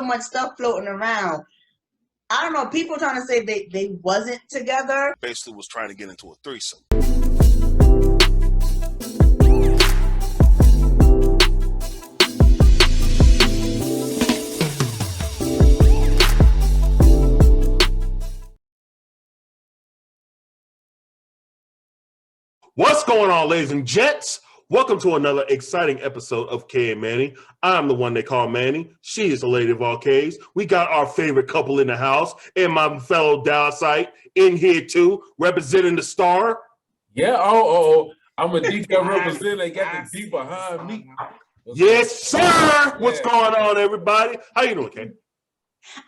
much stuff floating around. I don't know. People trying to say they wasn't together. Basically was trying to get into a threesome. What's going on, ladies and gents? Welcome to another exciting episode of Kay and Manny. I'm the one they call Manny. She is the lady of all K's. We got our favorite couple in the house, and my fellow Dallasite in here too, representing the star. Yeah, I'm a detail representative. They got the D behind me. Yes, sir. What's going on, everybody? How you doing, Kay?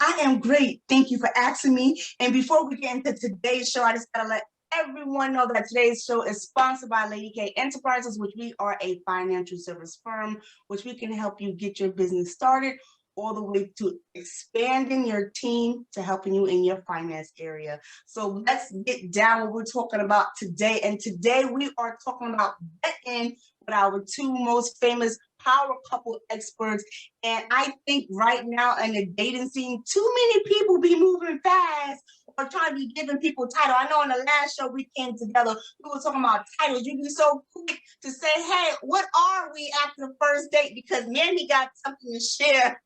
I am great. Thank you for asking me. And before we get into today's show, I just gotta let everyone know that today's show is sponsored by Lady K Enterprises, which we are a financial service firm, which we can help you get your business started all the way to expanding your team to helping you in your finance area. So let's get down what we're talking about today. And today we are talking about vetting with our two most famous power couple experts. And I think right now in the dating scene, too many people be moving fast or trying to be giving people title. I know in the last show we came together, we were talking about titles. You be so quick to say, hey, what are we after the first date? Because Manny got something to share.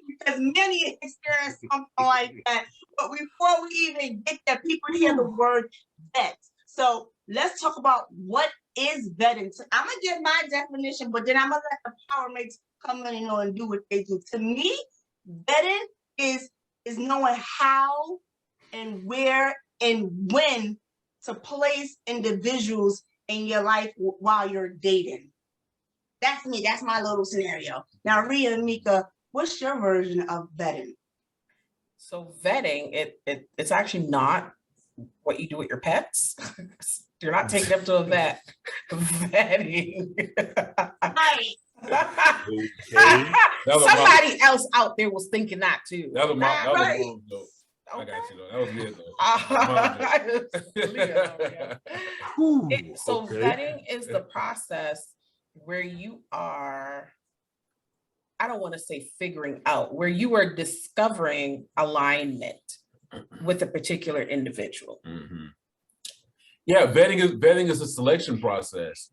Because Manny experienced something like that. But before we even get there, people hear the word vet. So let's talk about what is vetting. So I'm gonna give my definition, but then I'm gonna let the Powermates come in and do what they do. To me, vetting is knowing how and where and when to place individuals in your life while you're dating. That's me. That's my little scenario. Now, Rio and Micca, what's your version of vetting? So vetting, it's actually not what you do with your pets. You're not taking them to a vet. Vetting. Right. Okay. Somebody else out there was thinking that too. That was Right. wrong, though. I got you though. That was good though. So vetting is the process where you are, I don't want to say figuring out, where you are discovering alignment with a particular individual. Mm-hmm. Yeah, vetting is a selection process.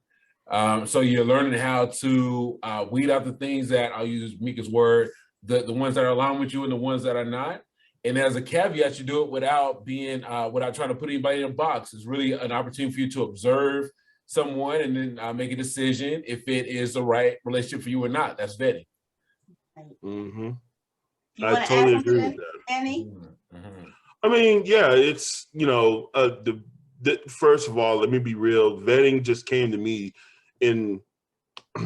So you're learning how to weed out the things that, I'll use Mika's word, the ones that are aligned with you and the ones that are not. And as a caveat, you do it without trying to put anybody in a box. It's really an opportunity for you to observe someone and then make a decision if it is the right relationship for you or not. That's vetting. Mm-hmm. I totally agree with that. Annie? Mm-hmm. I mean, yeah, it's, first of all, let me be real. Vetting just came to me in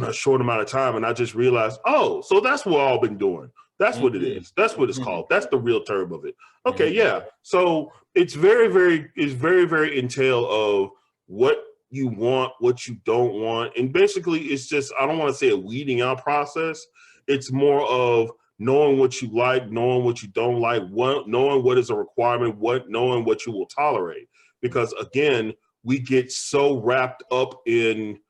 a short amount of time, and I just realized, so that's what I've been doing. That's what it is. That's what it's called. That's the real term of it. Okay, yeah. So it's very, very entail of what you want, what you don't want. And basically it's just, I don't want to say a weeding out process. It's more of knowing what you like, knowing what you don't like, knowing what is a requirement, knowing what you will tolerate. Because again, we get so wrapped up in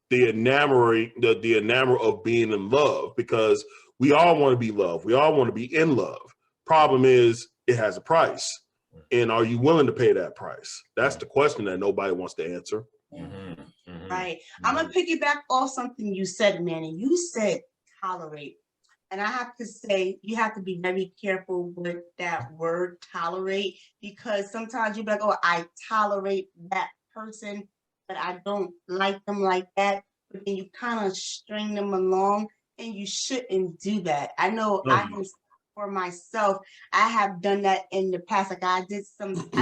the enamor of being in love, because we all want to be loved. We all want to be in love. Problem is, it has a price. And are you willing to pay that price? That's the question that nobody wants to answer. Mm-hmm. Mm-hmm. Right. I'm going to piggyback off something you said, Manny. You said tolerate. And I have to say, you have to be very careful with that word tolerate, because sometimes you'll be like, I tolerate that person, but I don't like them like that. But then you kind of string them along, and you shouldn't do that. I know I can, for myself, I have done that in the past. Like I didn't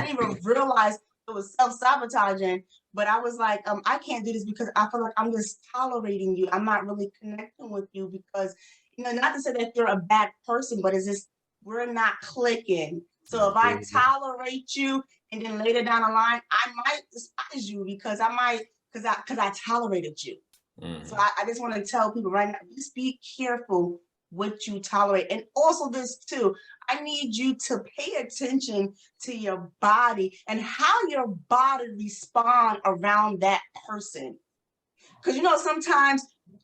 even realize it was self-sabotaging, but I was like, I can't do this because I feel like I'm just tolerating you. I'm not really connecting with you because, not to say that you're a bad person, but it's just, we're not clicking. So if I tolerate you and then later down the line, I might despise you because I tolerated you. So I just want to tell people right now, just be careful what you tolerate. And also this too, I need you to pay attention to your body and how your body responds around that person. Because sometimes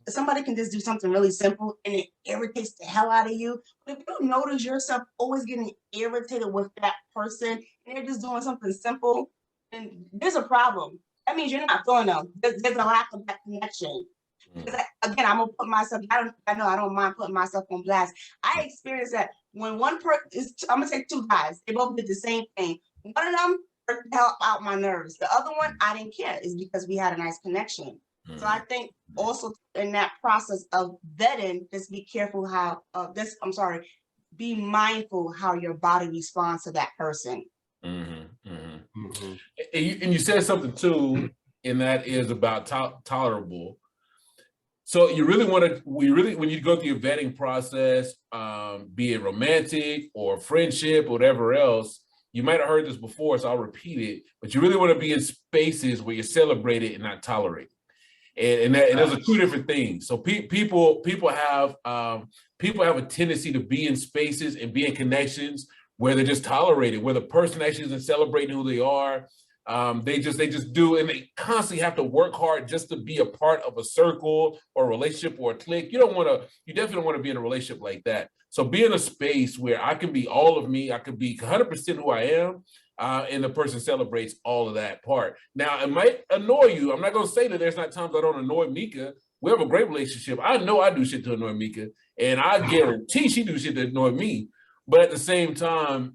somebody can just do something really simple and it irritates the hell out of you. But if you notice yourself always getting irritated with that person and they're just doing something simple, then there's a problem. That means you're not feeling them. There's a lack of that connection. Because again, I'm gonna put myself. I know I don't mind putting myself on blast. I experienced that when one person is. I'm gonna take two guys. They both did the same thing. One of them hurt the hell out my nerves. The other one, I didn't care. Is because we had a nice connection. So I think also in that process of vetting, just be careful how. Be mindful how your body responds to that person. And you said something too, and that is about tolerable. So you really want to, when you go through your vetting process, be it romantic or friendship, or whatever else, you might have heard this before, so I'll repeat it, but you really want to be in spaces where you're celebrated and not tolerated. And those are two different things. So people have a tendency to be in spaces and be in connections where they're just tolerated, where the person actually isn't celebrating who they are. They just do, and they constantly have to work hard just to be a part of a circle or a relationship or a clique. You definitely don't want to be in a relationship like that. So be in a space where I can be all of me, I can be 100% who I am, and the person celebrates all of that part. Now, it might annoy you. I'm not going to say that there's not times I don't annoy Micca. We have a great relationship. I know I do shit to annoy Micca, and I guarantee she do shit to annoy me. But at the same time,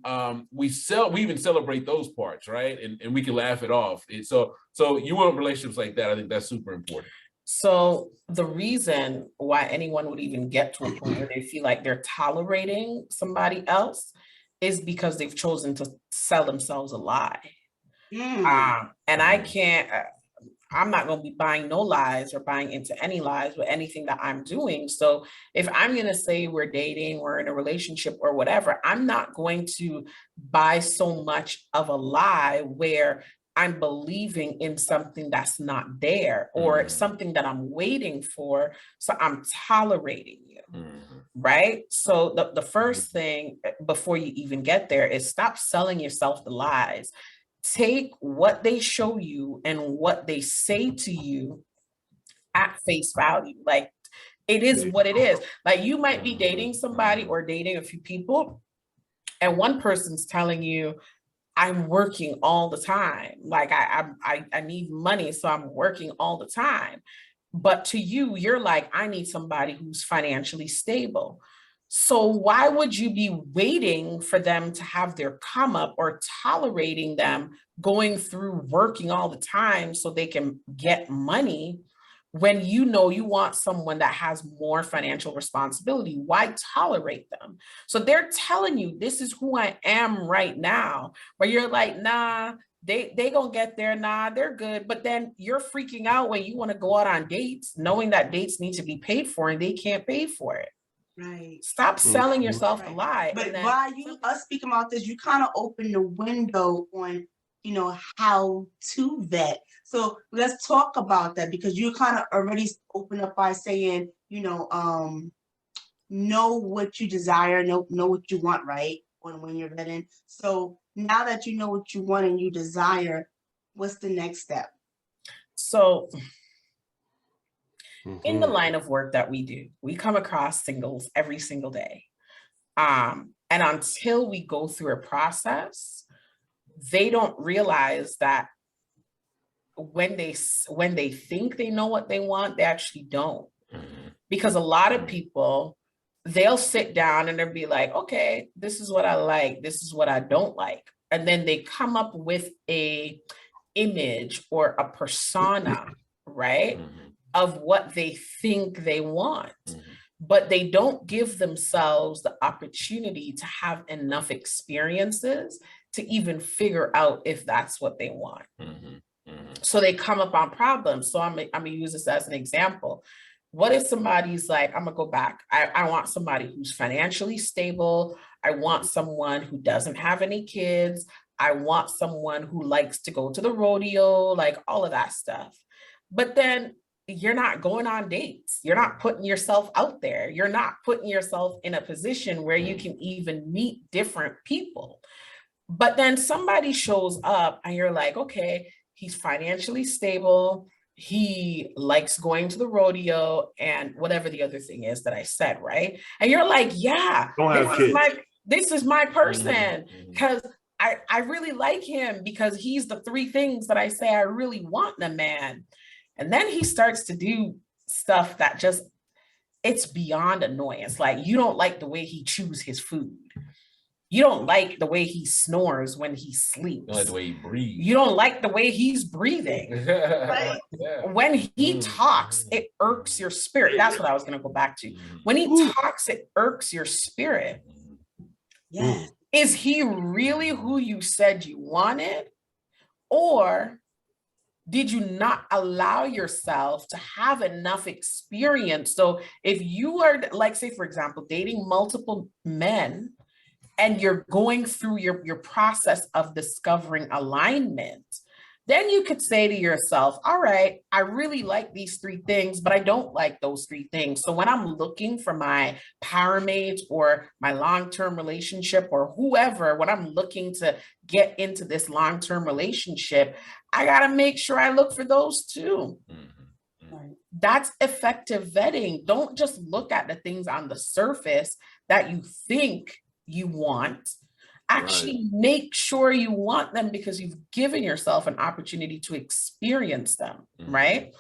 we even celebrate those parts, right? And we can laugh it off. So you want relationships like that. I think that's super important. So the reason why anyone would even get to a point where they feel like they're tolerating somebody else is because they've chosen to sell themselves a lie. And I can't, I'm not going to be buying no lies or buying into any lies with anything that I'm doing. So if I'm going to say we're dating, we're in a relationship or whatever, I'm not going to buy so much of a lie where I'm believing in something that's not there or something that I'm waiting for. So I'm tolerating you, right? So the first thing before you even get there is stop selling yourself the lies. Take what they show you and what they say to you at face value. Like, it is what it is. Like, you might be dating somebody or dating a few people, and one person's telling you, I'm working all the time. Like, I need money, so I'm working all the time. But to you, you're like, I need somebody who's financially stable. So why would you be waiting for them to have their come up or tolerating them going through working all the time so they can get money when you know you want someone that has more financial responsibility? Why tolerate them? So they're telling you, this is who I am right now, where you're like, nah, they gonna get there, nah, they're good. But then you're freaking out when you want to go out on dates, knowing that dates need to be paid for and they can't pay for it. Right. Stop selling yourself a lie. But while us speaking about this, you kind of open the window on, how to vet. So let's talk about that, because you kind of already open up by saying, know what you desire, know what you want, right? When you're vetting. So now that you know what you want and you desire, what's the next step? So in the line of work that we do, we come across singles every single day. And until we go through a process, they don't realize that when they think they know what they want, they actually don't. Because a lot of people, they'll sit down and they'll be like, okay, this is what I like, this is what I don't like. And then they come up with a image or a persona, right? Of what they think they want, but they don't give themselves the opportunity to have enough experiences to even figure out if that's what they want. So they come up on problems. So I'm gonna use this as an example. What if somebody's like, I'm gonna go back. I want somebody who's financially stable. I want someone who doesn't have any kids. I want someone who likes to go to the rodeo, like all of that stuff. But then you're not going on dates. You're not putting yourself out there. You're not putting yourself in a position where you can even meet different people. But then somebody shows up and you're like, okay, he's financially stable. he likes going to the rodeo and whatever the other thing is that I said, right? And you're like, yeah, Don't have kids. this is my person, Mhm. because I really like him because he's the three things that I say I really want in a man. And then he starts to do stuff that just, it's beyond annoyance. Like, you don't like the way he chews his food. You don't like the way he snores when he sleeps. You don't like the way he breathes. You don't like the way he's breathing. Yeah. When he talks, it irks your spirit. That's what I was going to go back to. When he talks, it irks your spirit. Yeah. Is he really who you said you wanted? Or did you not allow yourself to have enough experience? So if you are, like, say, for example, dating multiple men, and you're going through your process of discovering alignment, then you could say to yourself, all right, I really like these three things, but I don't like those three things. So when I'm looking for my Powermate or my long-term relationship or whoever, when I'm looking to get into this long-term relationship, I got to make sure I look for those too. Right. That's effective vetting. Don't just look at the things on the surface that you think you want. Actually make sure you want them because you've given yourself an opportunity to experience them, right?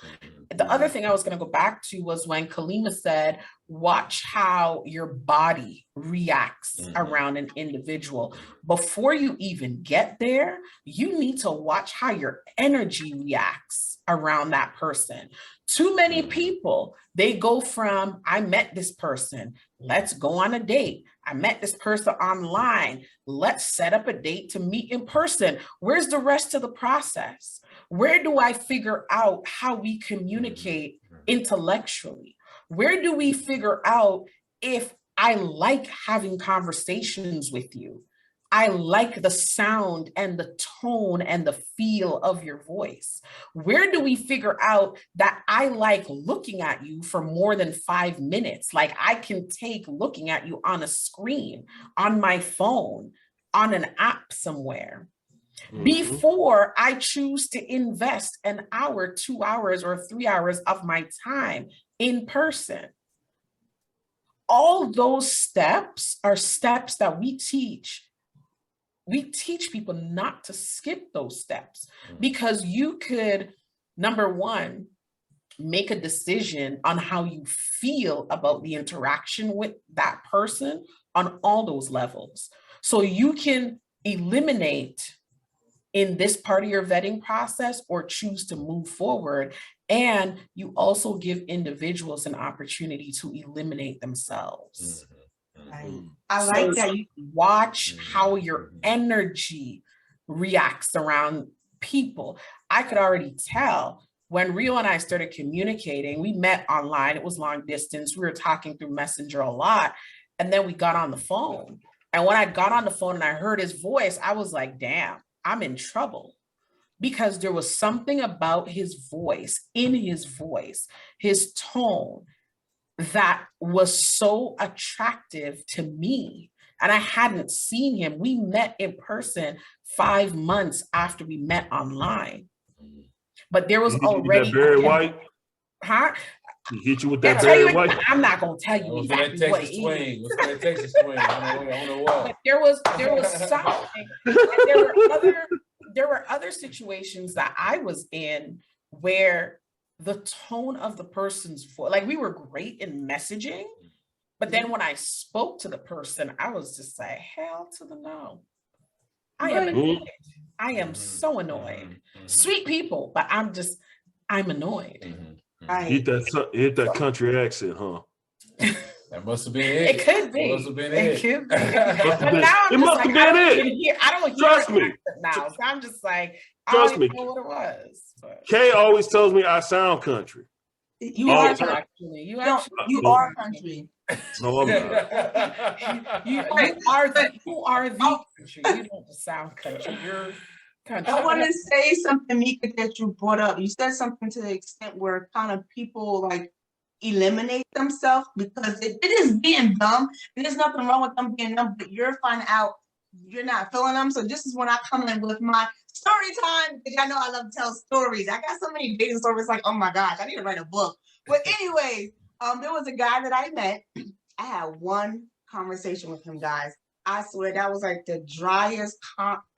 The other thing I was going to go back to was when Kalima said, watch how your body reacts around an individual. Before you even get there, you need to watch how your energy reacts around that person. Too many people, they go from, I met this person, let's go on a date. I met this person online, let's set up a date to meet in person. Where's the rest of the process? Where do I figure out how we communicate intellectually? Where do we figure out if I like having conversations with you? I like the sound and the tone and the feel of your voice. Where do we figure out that I like looking at you for more than 5 minutes? Like, I can take looking at you on a screen, on my phone, on an app somewhere. Before I choose to invest an hour, 2 hours, or 3 hours of my time in person. All those steps are steps that we teach. We teach people not to skip those steps because you could, number one, make a decision on how you feel about the interaction with that person on all those levels. So you can eliminate in this part of your vetting process or choose to move forward. And you also give individuals an opportunity to eliminate themselves. Right. I like that. Watch how your energy reacts around people. I could already tell when Rio and I started communicating, we met online, it was long distance. We were talking through Messenger a lot. And then we got on the phone. And when I got on the phone and I heard his voice, I was like, damn, I'm in trouble. Because there was something about his voice, in his voice, his tone, that was so attractive to me. And I hadn't seen him. We met in person 5 months after we met online. But there was already that Barry White. Huh? He hit you with that Barry White. I'm not gonna tell you exactly what it is. What's that Texas swing? I don't know what. But there was something. There were other situations that I was in where the tone of the person's voice, like, we were great in messaging, but then when I spoke to the person, I was just like, hell to the no. I am annoyed. I am so annoyed. Sweet people, but I'm annoyed. Right. Hit that country accent, huh? That must have been it. It could be. It must have been it. Could be. But But now I'm just like, I don't hear Trust me. it now. So I'm just like, Trust I don't me. even know what it was. But Kay always tells me I sound country. You All are the time. actually, you you are country. No, I'm not. you are the country. You don't sound country. You're country. I want to say something, Micca, that you brought up. You said something to the extent where kind of people like eliminate themselves because it is being dumb. And there's nothing wrong with them being dumb, but you're finding out you're not feeling them. So this is when I come in with my story time, because y'all know I love to tell stories. I got so many dating stories, like, oh my gosh, I need to write a book. But anyways, there was a guy that I met. I had one conversation with him, guys. I swear that was like the driest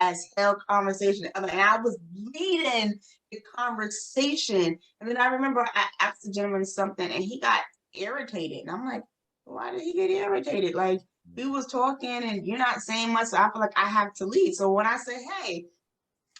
as hell conversation ever. And I was leading the conversation. And then I remember I asked the gentleman something and he got irritated. And I'm like, why did he get irritated? Like, we was talking and you're not saying much, so I feel like I have to lead. So when I say, hey,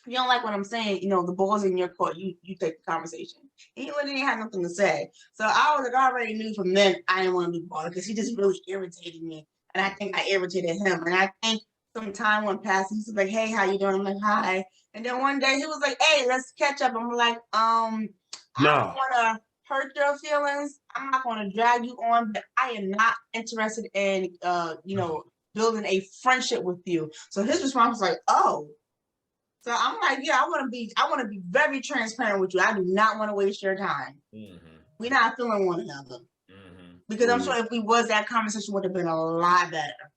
you don't like what I'm saying, the ball's in your court, you take the conversation. He didn't have nothing to say. So I was like, I already knew from then I didn't want to be bothered because he just really irritated me. And I think I irritated him. And I think some time went past. He was like, hey, how you doing? I'm like, hi. And then one day he was like, hey, let's catch up. I'm like, I don't want to hurt your feelings. I'm not going to drag you on, but I am not interested in, building a friendship with you. So his response was like, oh. So I'm like, yeah, I want to be very transparent with you. I do not want to waste your time. Mm-hmm. We're not feeling one another. Mm-hmm. Because I'm sure if we was, that conversation would have been a lot better.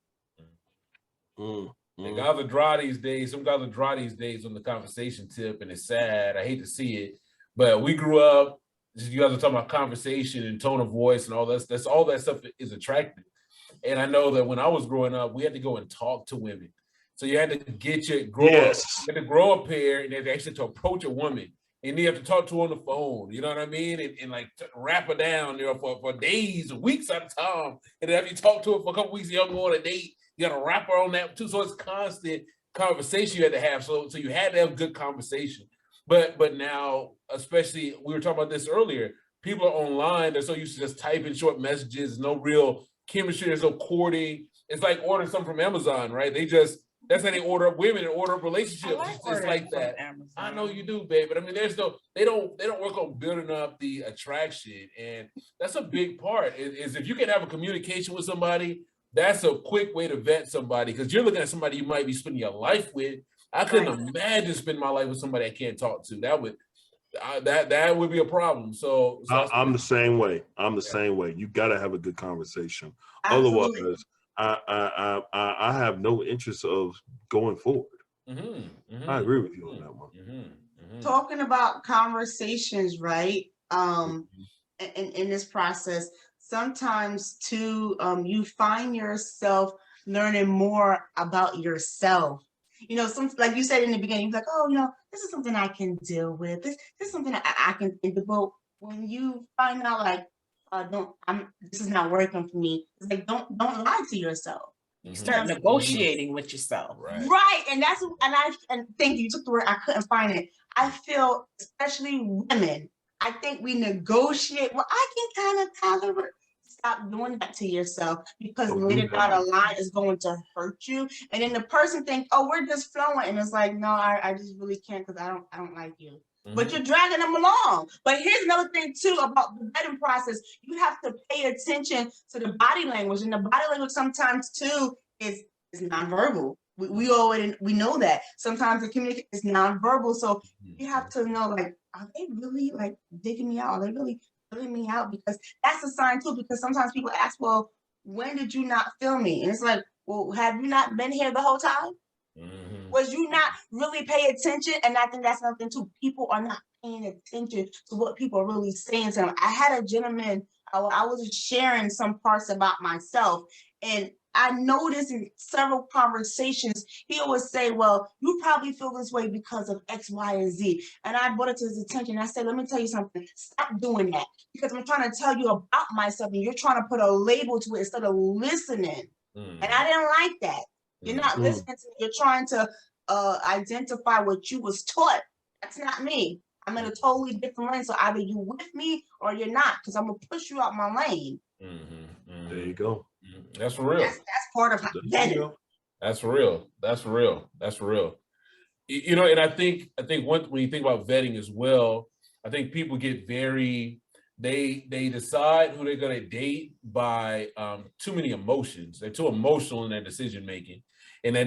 Mm-hmm. The guys are dry these days. Some guys are dry these days on the conversation tip, and it's sad. I hate to see it, but we grew up. You guys are talking about conversation and tone of voice and all that. That's all that stuff is attractive. And I know that when I was growing up, we had to go and talk to women. So you had to grow a pair, and then actually to approach a woman, and you have to talk to her on the phone. You know what I mean? And like wrap her down, for days, weeks at a time. And then after you talk to her for a couple weeks, you don't go on a date. You got to wrap her on that too. So it's constant conversation you had to have. So you had to have good conversation. But now, especially, we were talking about this earlier. People are online. They're so used to just typing short messages. No real chemistry. There's no courting. It's like ordering something from Amazon, right? That's how they order up women and order up relationships. It's like that. I know you do, babe. But I mean, they don't work on building up the attraction. And that's a big part is if you can have a communication with somebody, that's a quick way to vet somebody, because you're looking at somebody you might be spending your life with. I couldn't imagine spending my life with somebody I can't talk to. That would be a problem. So I'm the same way. I'm the same way. You got to have a good conversation. Absolutely. Otherwise, I have no interest of going forward. Mm-hmm. I agree with you on that one. Mm-hmm. Talking about conversations, right? In this process, sometimes too, you find yourself learning more about yourself. Like you said in the beginning, you're like, oh, this is something I can deal with. This is something I can think about. When you find out, like, this is not working for me. It's like, don't lie to yourself. You start negotiating with yourself. Right. And thank you, you took the word, I couldn't find it. I feel, especially women, I think we negotiate. Well, I can kind of tolerate. Stop doing that to yourself, because later down the line is going to hurt you. And then the person thinks, oh, we're just flowing. And it's like, no, I just really can't, because I don't like you. Mm-hmm. But you're dragging them along. But here's another thing too about the vetting process. You have to pay attention to the body language, and the body language sometimes too is nonverbal. We know that sometimes the communication is nonverbal. So you have to know, like, are they really like digging me out? Are they really filling me out? Because that's a sign too. Because sometimes people ask, well, when did you not feel me? And it's like, well, have you not been here the whole time? Mm-hmm. Was you not really pay attention? And I think that's something too. People are not paying attention to what people are really saying to them. I had a gentleman, I was sharing some parts about myself, and I noticed in several conversations, he always say, well, you probably feel this way because of X, Y, and Z. And I brought it to his attention. I said, let me tell you something. Stop doing that, because I'm trying to tell you about myself, and you're trying to put a label to it instead of listening. And I didn't like that. You're not listening to me. You're trying to identify what you was taught. That's not me. I'm in a totally different lane. So either you with me or you're not, because I'm going to push you out my lane. There you go. That's real. That's part of vetting. That's real. That's real. That's real. And I think when you think about vetting as well, I think people get they decide who they're going to date by too many emotions. They're too emotional in their decision making, and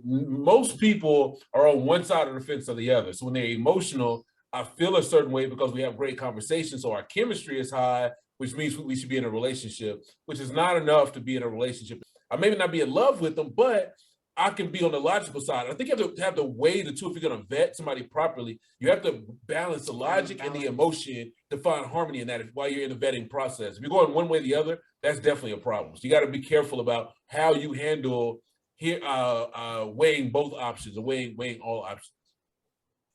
most people are on one side of the fence or the other. So when they're emotional, I feel a certain way because we have great conversations, so our chemistry is high, which means we should be in a relationship, which is not enough to be in a relationship. I maybe not be in love with them, but I can be on the logical side. I think you have to have to weigh the two if you're going to vet somebody properly. You have to balance the logic and the emotion to find harmony in that while you're in the vetting process. If you're going one way or the other, that's definitely a problem. So you got to be careful about how you handle here weighing both options or weighing all options.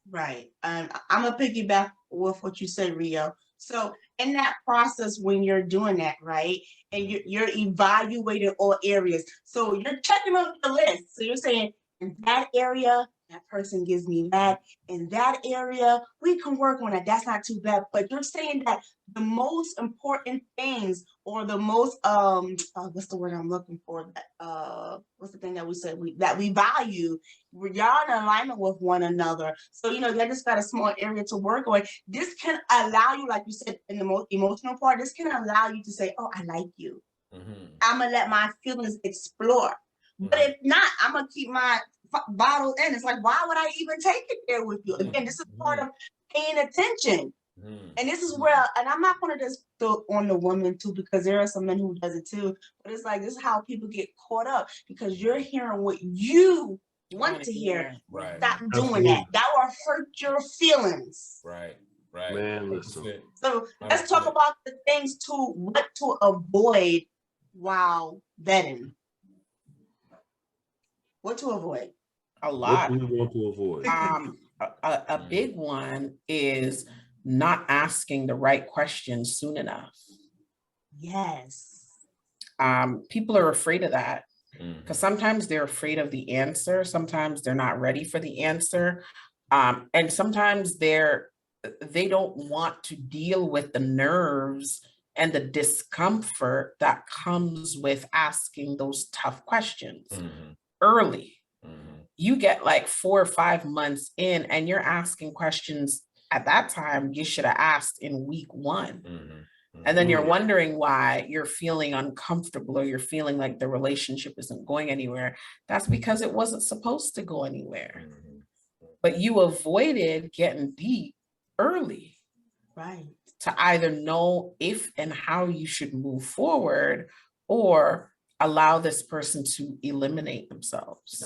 Right. I'm gonna piggyback with what you said, Rio. So in that process, when you're doing that, right, and you're evaluating all areas, so you're checking off the list. So you're saying, in that area, that person gives me that. In that area, we can work on it. That's not too bad. But you're saying that the most important things, or the most what's the word I'm looking for? That what's the thing that we said that we value? Y'all in alignment with one another. So you just got a small area to work on. This can allow you, like you said, in the most emotional part, this can allow you to say, oh, I like you. I'm gonna let my feelings explore. But if not, I'm gonna keep my bottle in. It's like, why would I even take it there with you? Again, this is part of paying attention. And this is where, and I'm not gonna just throw on the woman too, because there are some men who does it too. But it's like, this is how people get caught up, because you're hearing what you want to hear. Right. Stop doing that. That will hurt your feelings. Right. Man, listen. So let's talk about the things what to avoid while vetting. What to avoid? A lot. What do you want to avoid? A big one is not asking the right questions soon enough. Yes. People are afraid of that, because sometimes they're afraid of the answer. Sometimes they're not ready for the answer. And sometimes they don't want to deal with the nerves and the discomfort that comes with asking those tough questions early. You get like 4 or 5 months in, and you're asking questions at that time you should have asked in week 1. And then you're wondering why you're feeling uncomfortable, or you're feeling like the relationship isn't going anywhere. That's because it wasn't supposed to go anywhere. But you avoided getting deep early. Right. To either know if and how you should move forward, or allow this person to eliminate themselves.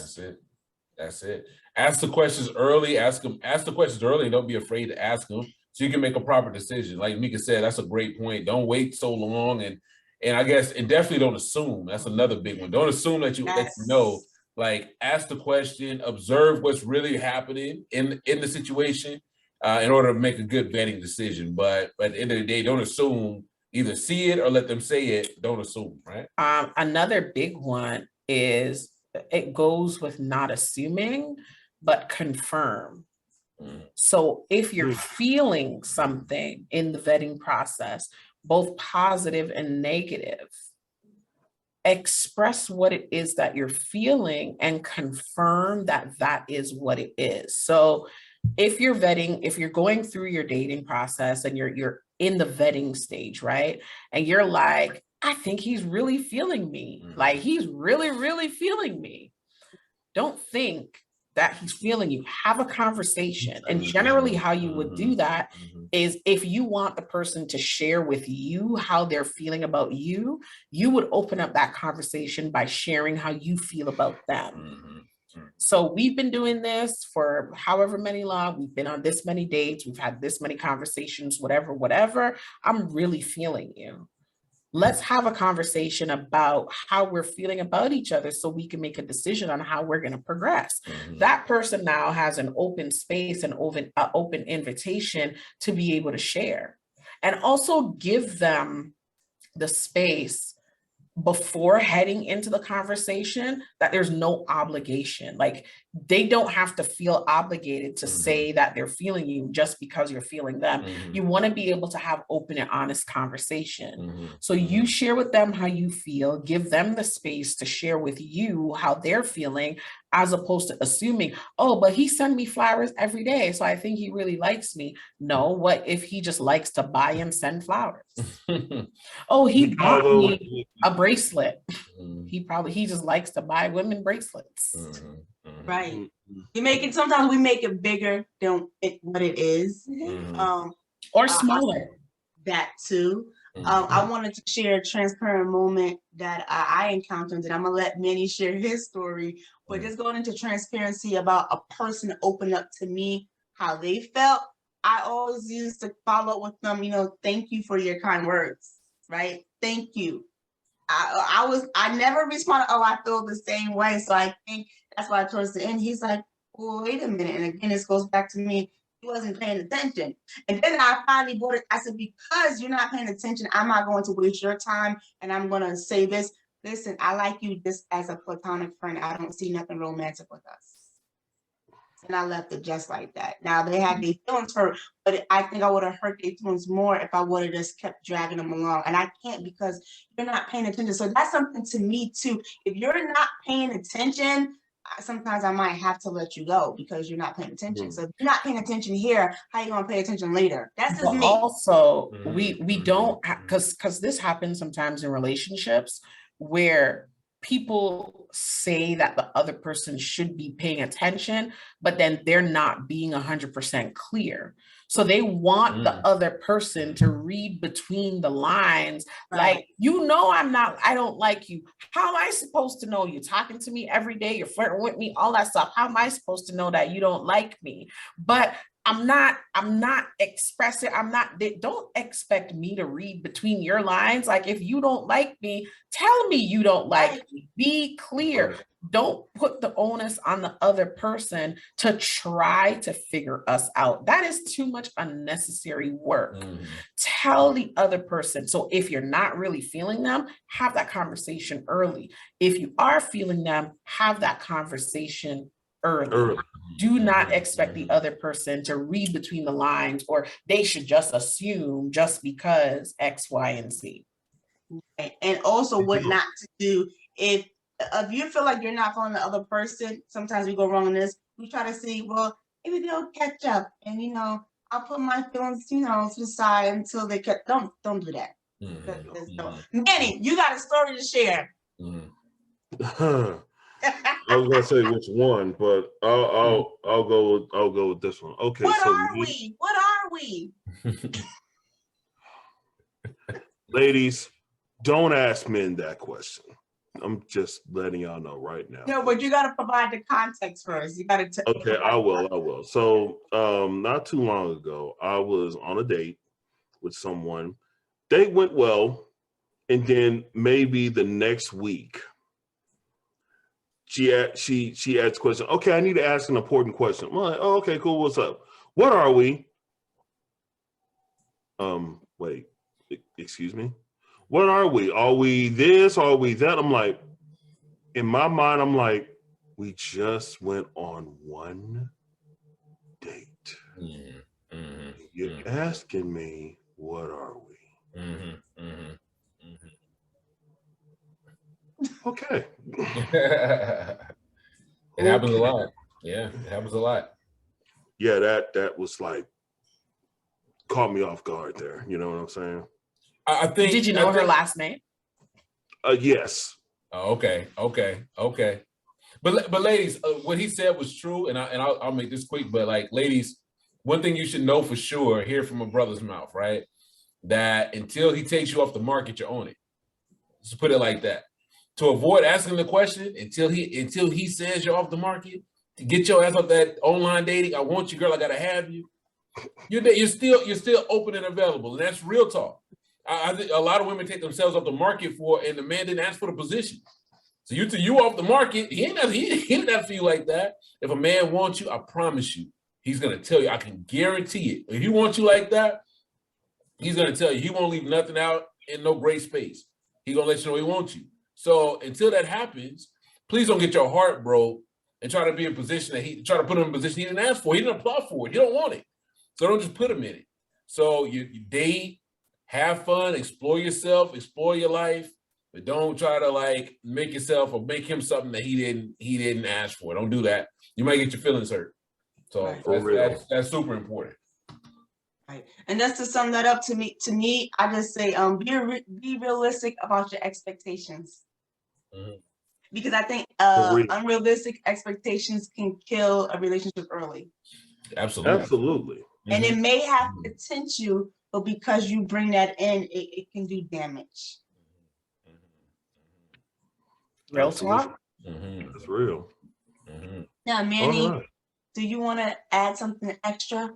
That's it. Ask the questions early. Ask the questions early. Don't be afraid to ask them, so you can make a proper decision. Like Micca said, that's a great point. Don't wait so long, and I guess, and definitely don't assume. That's another big one. Don't assume that you know. Like, ask the question, observe what's really happening in the situation, in order to make a good vetting decision. But at the end of the day, don't assume. Either see it or let them say it. Don't assume, right? Another big one is, it goes with not assuming, but confirm. So if you're feeling something in the vetting process, both positive and negative, express what it is that you're feeling and confirm that that is what it is. So if you're vetting, if you're going through your dating process and you're in the vetting stage, right? And you're like, I think he's really feeling me. Like, he's really, really feeling me. Don't think that he's feeling you. Have a conversation. And generally how you would do that is, if you want the person to share with you how they're feeling about you, you would open up that conversation by sharing how you feel about them. So we've been doing this for however many long, we've been on this many dates, we've had this many conversations, whatever. I'm really feeling you. Let's have a conversation about how we're feeling about each other, so we can make a decision on how we're going to progress. That person now has an open space and open invitation to be able to share, and also give them the space before heading into the conversation that there's no obligation. Like, they don't have to feel obligated to say that they're feeling you just because you're feeling them. You want to be able to have open and honest conversation. So you share with them how you feel, give them the space to share with you how they're feeling, as opposed to assuming, oh, but he sends me flowers every day, so I think he really likes me. No, what if he just likes to buy and send flowers? Oh, he bought me a bracelet. He just likes to buy women bracelets. Right. Sometimes we make it bigger than what it is. Or smaller. That too. I wanted to share a transparent moment that I encountered, and I'm gonna let Manny share his story but just going into transparency about a person opening up to me how they felt, I always used to follow up with them, thank you for your kind words, right? Thank you. I never responded, oh, I feel the same way. So I think that's why towards the end, he's like, well, wait a minute. And again, this goes back to me. He wasn't paying attention. And then I finally bought it. I said, because you're not paying attention, I'm not going to waste your time. And I'm going to say this. Listen, I like you just as a platonic friend. I don't see nothing romantic with us. And I left it just like that. Now they had their feelings hurt, but I think I would have hurt their feelings more if I would have just kept dragging them along. And I can't because you're not paying attention. So that's something to me too. If you're not paying attention, sometimes I might have to let you go because you're not paying attention. So if you're not paying attention here, how are you gonna pay attention later? That's just me. Also, we don't, because this happens sometimes in relationships where people say that the other person should be paying attention, but then they're not being 100% clear. So they want the other person to read between the lines, like, I don't like you. How am I supposed to know? You're talking to me every day, you're flirting with me, all that stuff. How am I supposed to know that you don't like me? But I'm not expressing, don't expect me to read between your lines. Like, if you don't like me, tell me you don't like me. Be clear. Don't put the onus on the other person to try to figure us out. That is too much unnecessary work. Tell the other person. So if you're not really feeling them, have that conversation early. If you are feeling them, have that conversation early. Do not expect the other person to read between the lines, or they should just assume just because X, Y, and Z. And also what not to do if you feel like you're not feeling the other person. Sometimes we go wrong in this. We try to see, well, maybe they'll catch up, and I'll put my feelings, to the side until they catch. Don't do that. Manny, you got a story to share. I was gonna say which one, but I'll go with this one. Okay, What are we? Ladies, don't ask men that question. I'm just letting y'all know right now. No, but you gotta provide the context first. You gotta. Okay, I will. So, not too long ago, I was on a date with someone. Date went well, and then maybe the next week, she asked a question. Okay, I need to ask an important question. I'm like, oh, okay, cool. What's up? What are we? Wait, excuse me. What are we? Are we this? Are we that? I'm like, in my mind, I'm like, we just went on one date. You're asking me, what are we? Okay. It happens a lot. Yeah, it happens a lot. Yeah, that was like, caught me off guard there. You know what I'm saying? I think. Did you know her last name? Yes. Oh, okay. But ladies, what he said was true, and I'll make this quick. But like, ladies, one thing you should know for sure, hear from a brother's mouth, right? That until he takes you off the market, you own it. Just put it like that. To avoid asking the question until he says you're off the market, to get your ass off that online dating, I want you, girl, I gotta have you. You're still open and available, and that's real talk. I think a lot of women take themselves off the market and the man didn't ask for the position. So you off the market, he ain't have to feel like that. If a man wants you, I promise you, he's gonna tell you. I can guarantee it. If he wants you like that, he's gonna tell you. He won't leave nothing out in no gray space. He's gonna let you know he wants you. So until that happens, please don't get your heart broke and try to be in a position try to put him in a position he didn't ask for. He didn't apply for it. He don't want it. So don't just put him in it. So you date, have fun, explore yourself, explore your life, but don't try to like make yourself or make him something that he didn't ask for. Don't do that. You might get your feelings hurt. So that's super important. Right. And just to sum that up to me, I just say be realistic about your expectations. Because I think unrealistic expectations can kill a relationship early. Absolutely. And it may have potential, but because you bring that in, it can do damage. Real talk. That's real. Now, All Manny, right. do you want to add something extra?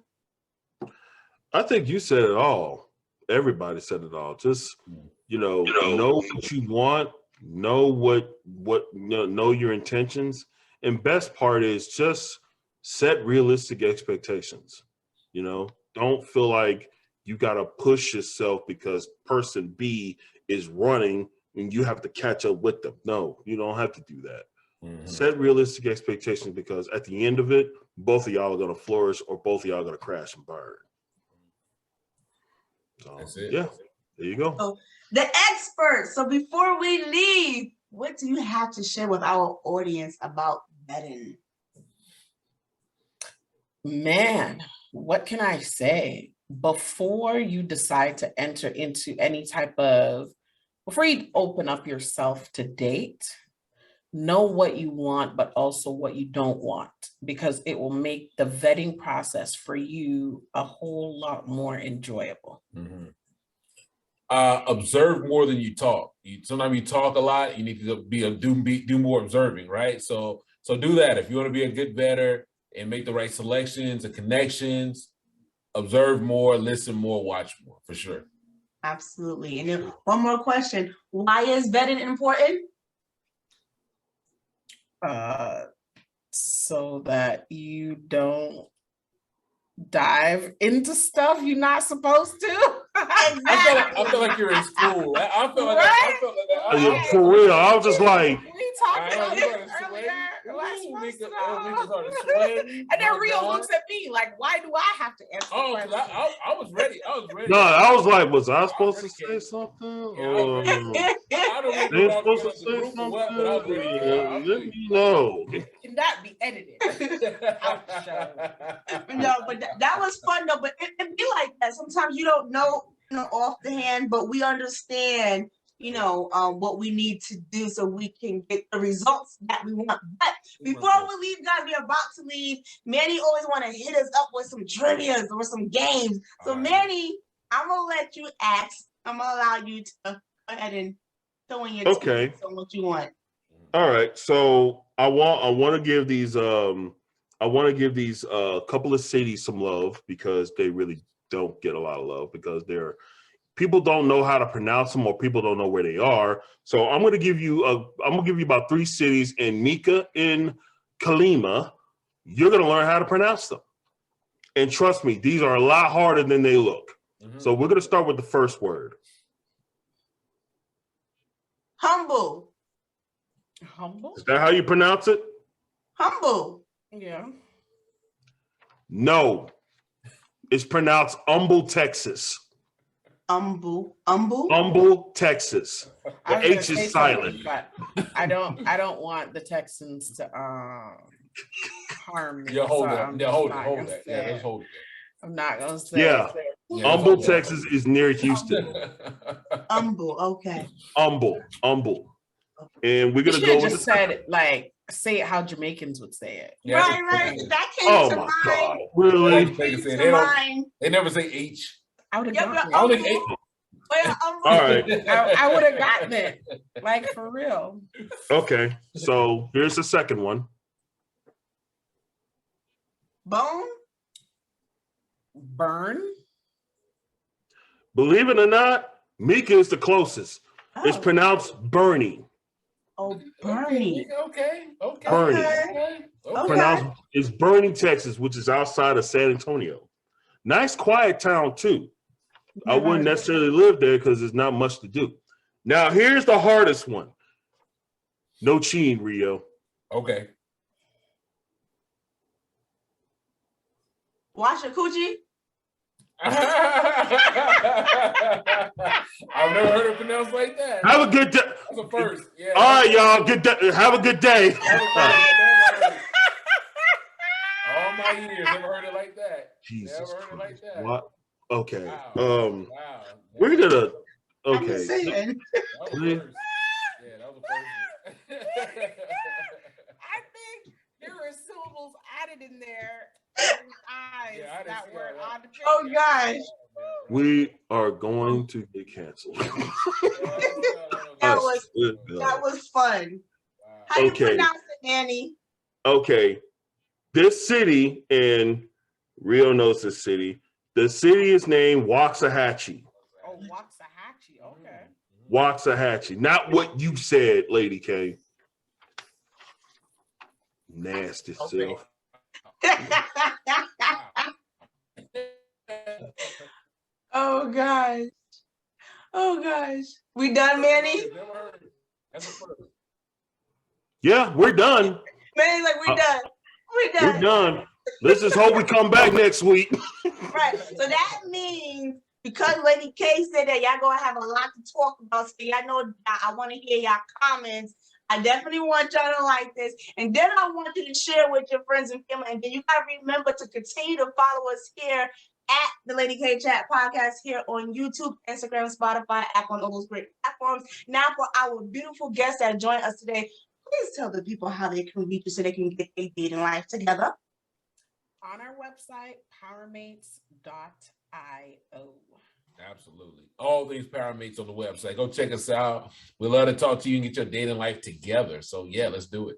I think you said it all. Everybody said it all. Just, know what you want, know your intentions. And best part is just set realistic expectations. Don't feel like you got to push yourself because person B is running and you have to catch up with them. No, you don't have to do that. Set realistic expectations because at the end of it, both of y'all are going to flourish or both of y'all are going to crash and burn. So, That's it. Yeah, there you go. Oh, the expert. So before we leave, what do you have to share with our audience about vetting? Man, what can I say? Before you decide to enter into any type of, before you open up yourself to date, know what you want, but also what you don't want, because it will make the vetting process for you a whole lot more enjoyable. Observe more than you talk. Sometimes you talk a lot. You need to do more observing, right? So do that. If you want to be a good vetter and make the right selections and connections, observe more, listen more, watch more, for sure. Absolutely. And then one more question. Why is vetting important? So that you don't dive into stuff you're not supposed to. I feel like you're in school. I feel like Right? For real, I was just like, We talked about this earlier. Am I supposed to know? And then Rio looks at me like, why do I have to answer the question? I was ready. no, I was like, was I supposed to say something? Yeah, I was ready. I don't They remember supposed to the say group or something? what, but I was ready. Let me know. Can that be edited? No, but that was fun though. But it be like that. Sometimes you don't know, off the hand, but we understand, what we need to do so we can get the results that we want. But before we leave, guys, we're about to leave. Manny always want to hit us up with some trivia or some games. So Manny, I'm gonna let you ask. I'm gonna allow you to go ahead and throw in your Okay. on what you want. All right. So I want to give these couple of cities some love because they really don't get a lot of love because people don't know how to pronounce them or people don't know where they are. So I'm gonna give you about 3 cities, and Micca and Kalima, you're gonna learn how to pronounce them. And trust me, these are a lot harder than they look. So we're gonna start with the first word. Humble. Humble? Is that how you pronounce it? Humble. Yeah. No. It's pronounced Humble, Texas. Humble. Humble, Texas. The H is silent. But I don't want the Texans to harm me. Yeah, hold so it. Yeah, hold it. Yeah, let's it. hold it. I'm not gonna say Yeah. it. Humble, Texas is near Houston. Humble. Okay. Humble. And we're You gonna should go have with just said it like say it how Jamaicans would say it. Yeah, Right. That came Oh to my mind. God. Really? They never say H. I would have Yeah, gotten but it. All right. I would have gotten it. Like for real. Okay. So here's the second one. Bone. Burn. Believe it or not, Micca is the closest. It's pronounced Bernie. Oh, Bernie. Okay. Bernie. Okay. Pronounced it's Bernie, Texas, which is outside of San Antonio. Nice, quiet town too. I wouldn't necessarily live there because there's not much to do. Now, here's the hardest one. No cheating, Rio. Okay. Wash your coochie. I've never heard it pronounced like that. Have a good day. That's a first. Yeah. All right, y'all. Good day. Have a good day. All my years, never heard it like that. Jesus Never heard it like that. What? Okay. Wow. We're gonna. I'm Okay. just saying. That was first. Yeah, that was first. I think there were syllables added in there. Eyes Yeah, I didn't that see were that. on the picture. Oh gosh. We are going to get canceled. That was fun. How you Okay. pronounce it, Annie? Okay. this city, and Rio knows this city. The city is named Waxahachie. Oh, Waxahachie, okay. Waxahachie, not what you said, Lady K. Nasty Okay. self. Oh gosh. Oh gosh. We done, Manny? Never heard of it. That's a first. Yeah, we're done. Manny's like, we done. We're We're done. done. Let's just hope we come back next week. Right. So that means because Lady K said that y'all gonna have a lot to talk about, so y'all know I want to hear y'all comments. I definitely want y'all to like this. And then I want you to share with your friends and family. And then you gotta remember to continue to follow us here at the Lady K Chat Podcast here on YouTube, Instagram, Spotify, Apple, and all those great platforms. Now for our beautiful guests that joined us today, please tell the people how they can reach you so they can get their dating life together. On our website, powermates.io. Absolutely. All things Powermates on the website. Go check us out. We'd love to talk to you and get your dating life together. So yeah, let's do it.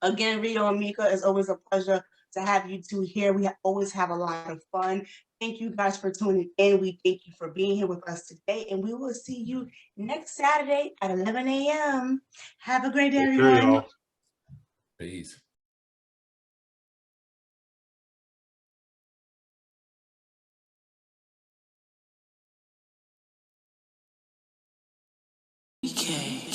Again, Rio and Micca, it's always a pleasure to have you two here. We always have a lot of fun. Thank you guys for tuning in. We thank you for being here with us today. And we will see you next Saturday at 11 a.m. Have a great day, Okay, everyone. y'all. Peace. Kay.